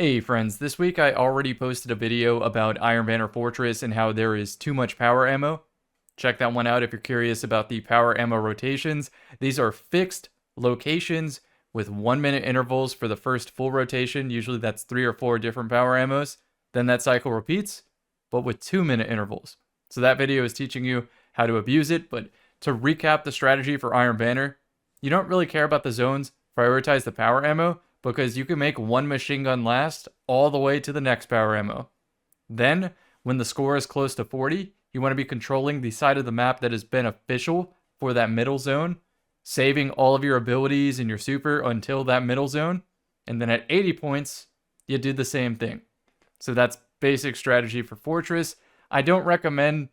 Hey friends, this week I already posted a video about Iron Banner Fortress and how there is too much power ammo. Check that one out if you're curious about the power ammo rotations. These are fixed locations with 1 minute intervals for the first full rotation. Usually that's 3 or 4 different power ammos. Then that cycle repeats, but with 2 minute intervals. So that video is teaching you how to abuse it, but to recap the strategy for Iron Banner, you don't really care about the zones, prioritize the power ammo, because you can make one machine gun last all the way to the next power ammo. Then, when the score is close to 40, you want to be controlling the side of the map that is beneficial for that middle zone, saving all of your abilities and your super until that middle zone, and then at 80 points, you do the same thing. So that's basic strategy for Fortress. I don't recommend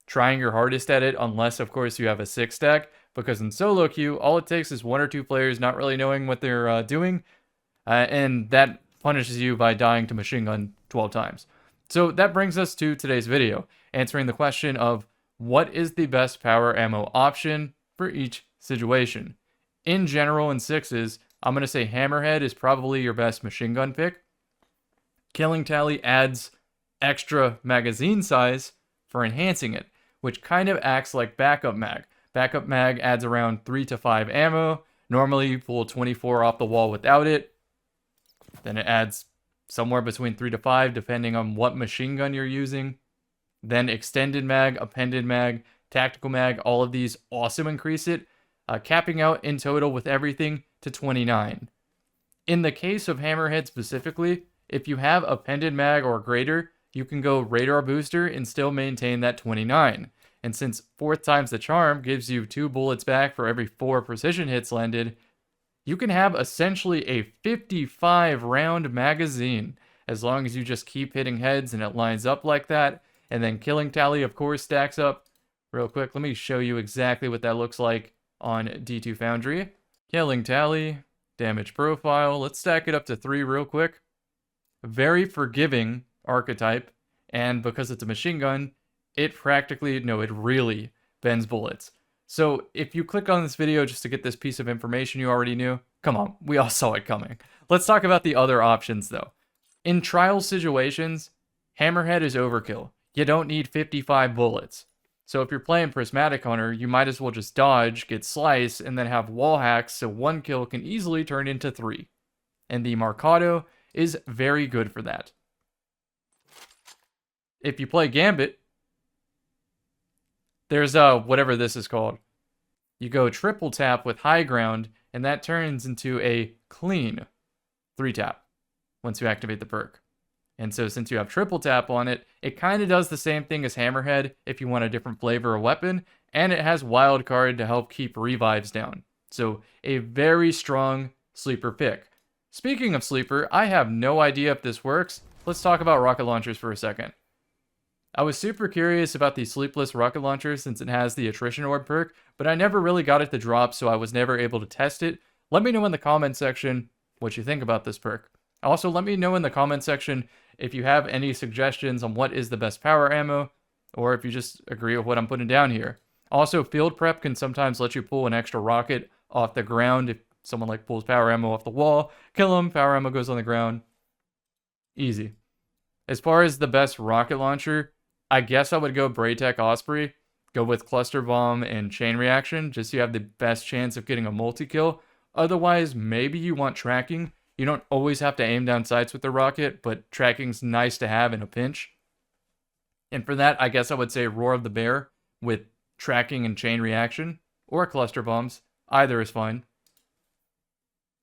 trying your hardest at it unless, of course, you have a 6-stack, because in solo queue, all it takes is 1 or 2 players not really knowing what they're doing, and that punishes you by dying to machine gun 12 times. So that brings us to today's video, answering the question of what is the best power ammo option for each situation. In general, in 6s, I'm going to say hammerhead is probably your best machine gun pick. Killing tally adds extra magazine size for enhancing it, which kind of acts like backup mag. Backup mag adds around 3 to 5 ammo. Normally you pull 24 off the wall without it. Then it adds somewhere between 3 to 5 depending on what machine gun you're using. Then extended mag, appended mag, tactical mag, all of these also increase it, capping out in total with everything to 29. In the case of hammerhead specifically, if you have appended mag or greater, you can go radar booster and still maintain that 29. And since 4th times the charm gives you 2 bullets back for every 4 precision hits landed, you can have essentially a 55 round magazine as long as you just keep hitting heads and it lines up like that. And then killing tally, of course, stacks up. Real quick, let me show you exactly what that looks like on D2 Foundry. Killing tally, damage profile. Let's stack it up to 3 real quick. Very forgiving archetype, and because it's a machine gun, it really bends bullets. So if you click on this video just to get this piece of information you already knew, come on, we all saw it coming. Let's talk about the other options though. In trial situations, hammerhead is overkill. You don't need 55 bullets. So if you're playing Prismatic Hunter, you might as well just dodge, get slice, and then have wall hacks so 1 kill can easily turn into 3. And the Marcado is very good for that. If you play Gambit, there's whatever this is called. You go triple tap with high ground, and that turns into a clean 3-tap once you activate the perk. And so since you have triple tap on it, it kind of does the same thing as hammerhead if you want a different flavor of weapon, and it has wild card to help keep revives down. So a very strong sleeper pick. Speaking of sleeper, I have no idea if this works. Let's talk about rocket launchers for a second. I was super curious about the sleepless rocket launcher since it has the attrition orb perk, but I never really got it to drop, so I was never able to test it. Let me know in the comment section what you think about this perk. Also, let me know in the comment section if you have any suggestions on what is the best power ammo, or if you just agree with what I'm putting down here. Also, field prep can sometimes let you pull an extra rocket off the ground if someone like pulls power ammo off the wall. Kill them, power ammo goes on the ground. Easy. As far as the best rocket launcher, I guess I would go Braytech Osprey, go with Cluster Bomb and Chain Reaction, just so you have the best chance of getting a multi-kill. Otherwise, maybe you want tracking. You don't always have to aim down sights with the rocket, but tracking's nice to have in a pinch. And for that, I guess I would say Roar of the Bear with tracking and Chain Reaction, or Cluster Bombs. Either is fine.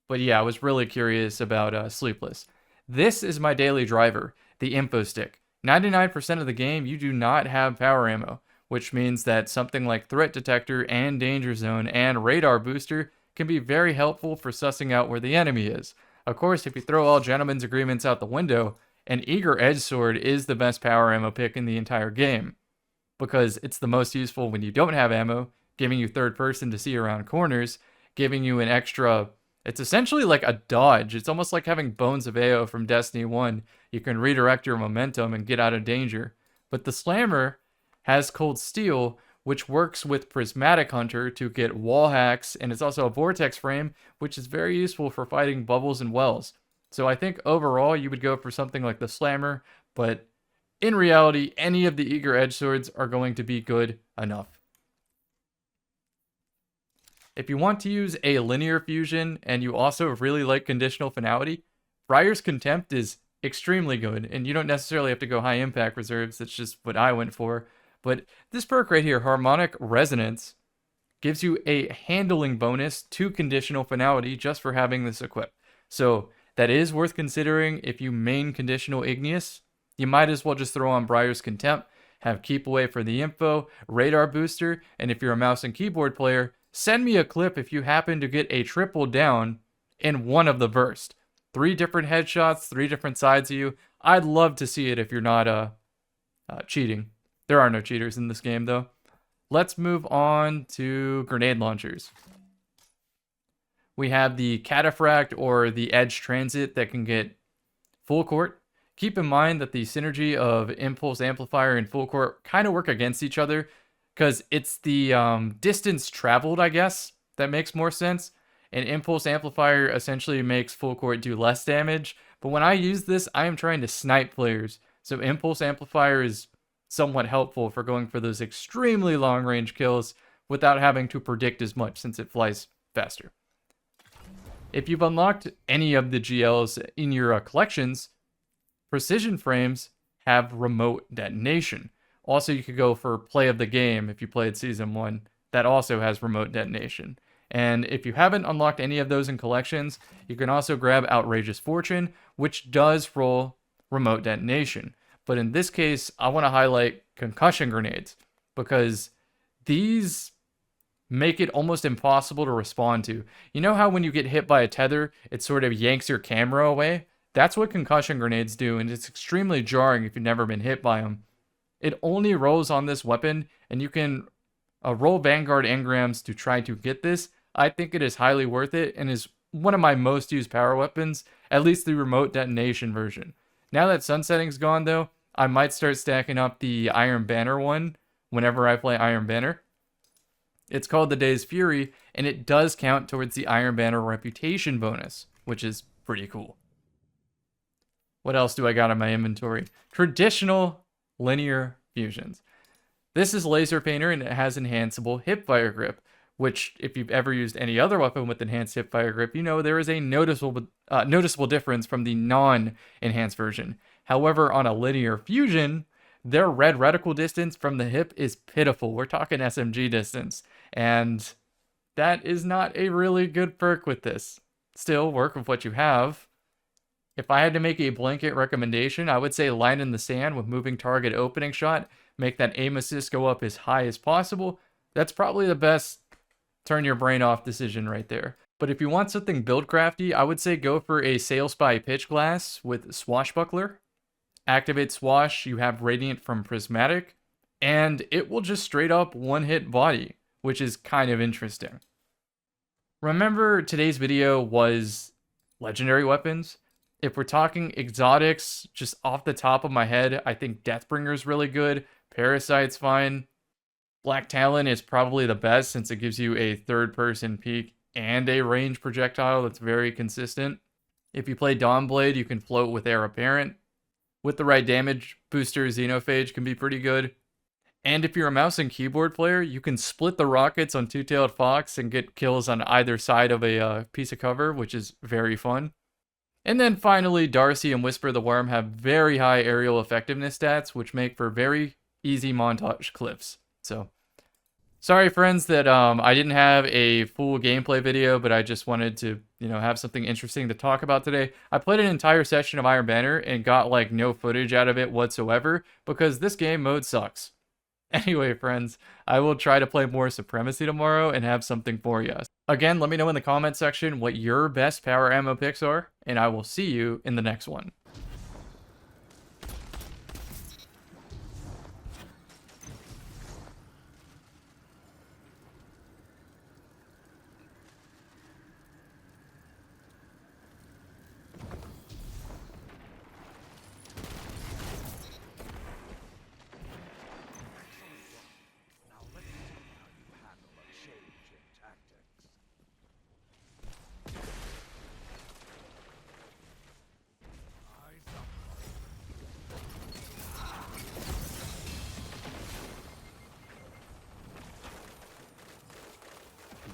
But yeah, I was really curious about Sleepless. This is my daily driver, the Info Stick. 99% of the game, you do not have power ammo, which means that something like Threat Detector and Danger Zone and Radar Booster can be very helpful for sussing out where the enemy is. Of course, if you throw all gentlemen's agreements out the window, an Eager Edge Sword is the best power ammo pick in the entire game, because it's the most useful when you don't have ammo, giving you third person to see around corners, giving you an extra... It's essentially like a dodge. It's almost like having Bones of AO from Destiny 1. You can redirect your momentum and get out of danger. But the Slammer has Cold Steel, which works with Prismatic Hunter to get wall hacks, and it's also a Vortex frame, which is very useful for fighting bubbles and wells. So I think overall you would go for something like the Slammer, but in reality, any of the Eager Edge Swords are going to be good enough. If you want to use a linear fusion and you also really like conditional finality, Friar's Contempt is extremely good, and you don't necessarily have to go high impact reserves. That's just what I went for. But this perk right here, Harmonic Resonance, gives you a handling bonus to conditional finality just for having this equipped. So that is worth considering if you main conditional Igneous. You might as well just throw on Briar's Contempt, have Keep Away for the info, Radar Booster, and if you're a mouse and keyboard player, send me a clip if you happen to get a triple down in one of the burst. 3 different headshots, 3 different sides of you. I'd love to see it if you're not cheating. There are no cheaters in this game, though. Let's move on to grenade launchers. We have the Cataphract or the Edge Transit that can get full court. Keep in mind that the synergy of Impulse Amplifier and full court kind of work against each other because it's the distance traveled, I guess, that makes more sense. And Impulse Amplifier essentially makes full court do less damage. But when I use this, I am trying to snipe players. So Impulse Amplifier is somewhat helpful for going for those extremely long range kills without having to predict as much since it flies faster. If you've unlocked any of the GLs in your collections, Precision Frames have remote detonation. Also, you could go for Play of the Game if you played Season 1. That also has remote detonation. And if you haven't unlocked any of those in collections, you can also grab Outrageous Fortune, which does roll remote detonation. But in this case, I want to highlight concussion grenades because these make it almost impossible to respond to. You know how when you get hit by a tether, it sort of yanks your camera away? That's what concussion grenades do, and it's extremely jarring if you've never been hit by them. It only rolls on this weapon, and you can roll Vanguard engrams to try to get this. I think it is highly worth it and is one of my most used power weapons, at least the remote detonation version. Now that Sunsetting's gone, though, I might start stacking up the Iron Banner one whenever I play Iron Banner. It's called the Day's Fury, and it does count towards the Iron Banner reputation bonus, which is pretty cool. What else do I got in my inventory? Traditional linear fusions. This is Laser Painter, and it has enhanceable hipfire grip, which, if you've ever used any other weapon with enhanced hipfire grip, you know there is a noticeable difference from the non-enhanced version. However, on a linear fusion, their red reticle distance from the hip is pitiful. We're talking SMG distance, and that is not a really good perk with this. Still, work with what you have. If I had to make a blanket recommendation, I would say line in the sand with moving target opening shot, make that aim assist go up as high as possible. That's probably the best turn your brain off decision right there. But if you want something build crafty, I would say go for a Sail Spy Pitch Glass with Swashbuckler. Activate Swash, you have Radiant from Prismatic, and it will just straight up one-hit body, which is kind of interesting. Remember, today's video was legendary weapons. If we're talking exotics, just off the top of my head, I think Deathbringer is really good. Parasite's fine. Black Talon is probably the best since it gives you a third-person peek and a range projectile that's very consistent. If you play Dawnblade, you can float with Heir Apparent. With the right damage booster, Xenophage can be pretty good. And if you're a mouse and keyboard player, you can split the rockets on Two-Tailed Fox and get kills on either side of a piece of cover, which is very fun. And then finally, Darcy and Whisper the Worm have very high aerial effectiveness stats, which make for very easy montage clips. So, sorry friends that I didn't have a full gameplay video, but I just wanted to, have something interesting to talk about today. I played an entire session of Iron Banner and got like no footage out of it whatsoever because this game mode sucks. Anyway, friends, I will try to play more Supremacy tomorrow and have something for you. Again, let me know in the comment section what your best power ammo picks are, and I will see you in the next one.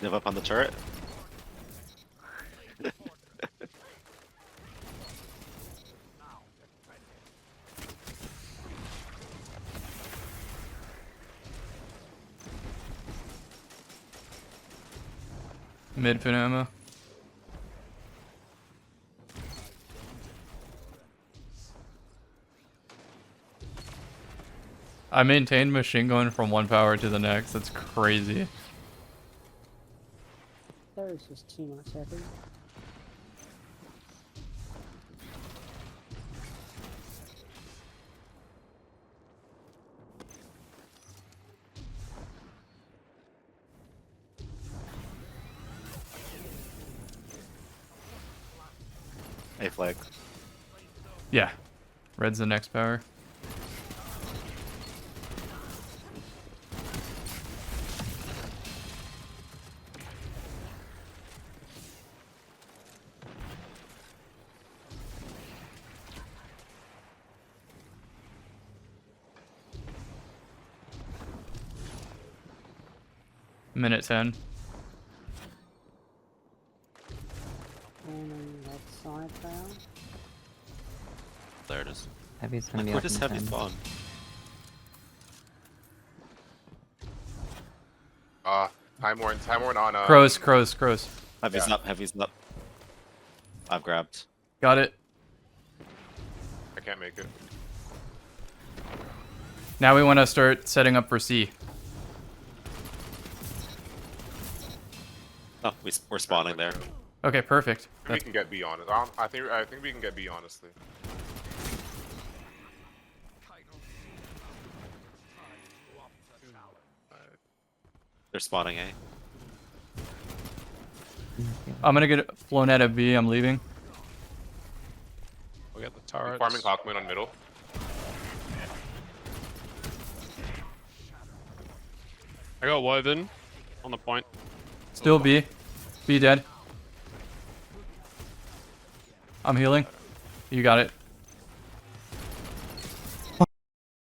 Live up on the turret. Mid fin ammo. I maintained machine gun from one power to the next. That's crazy. There is just too much heavy. A flag. Yeah. Red's the next power. Minute 10. And on the left side there. There it is. Heavy's gonna be Where up does in heavy 10. spawn? Time Warren on Crows. Heavy's Yeah. up, heavy's up. I've grabbed. Got it. I can't make it. Now we want to start setting up for C. Oh, we're spawning there. Okay, perfect. We That's, can get B on it. I think we can get B honestly. They're spawning A. I'm gonna get flown out of B. I'm leaving. We got the I'm turrets. farming Hawkman on middle. I got woven on the point. Still B. B dead. I'm healing. You got it.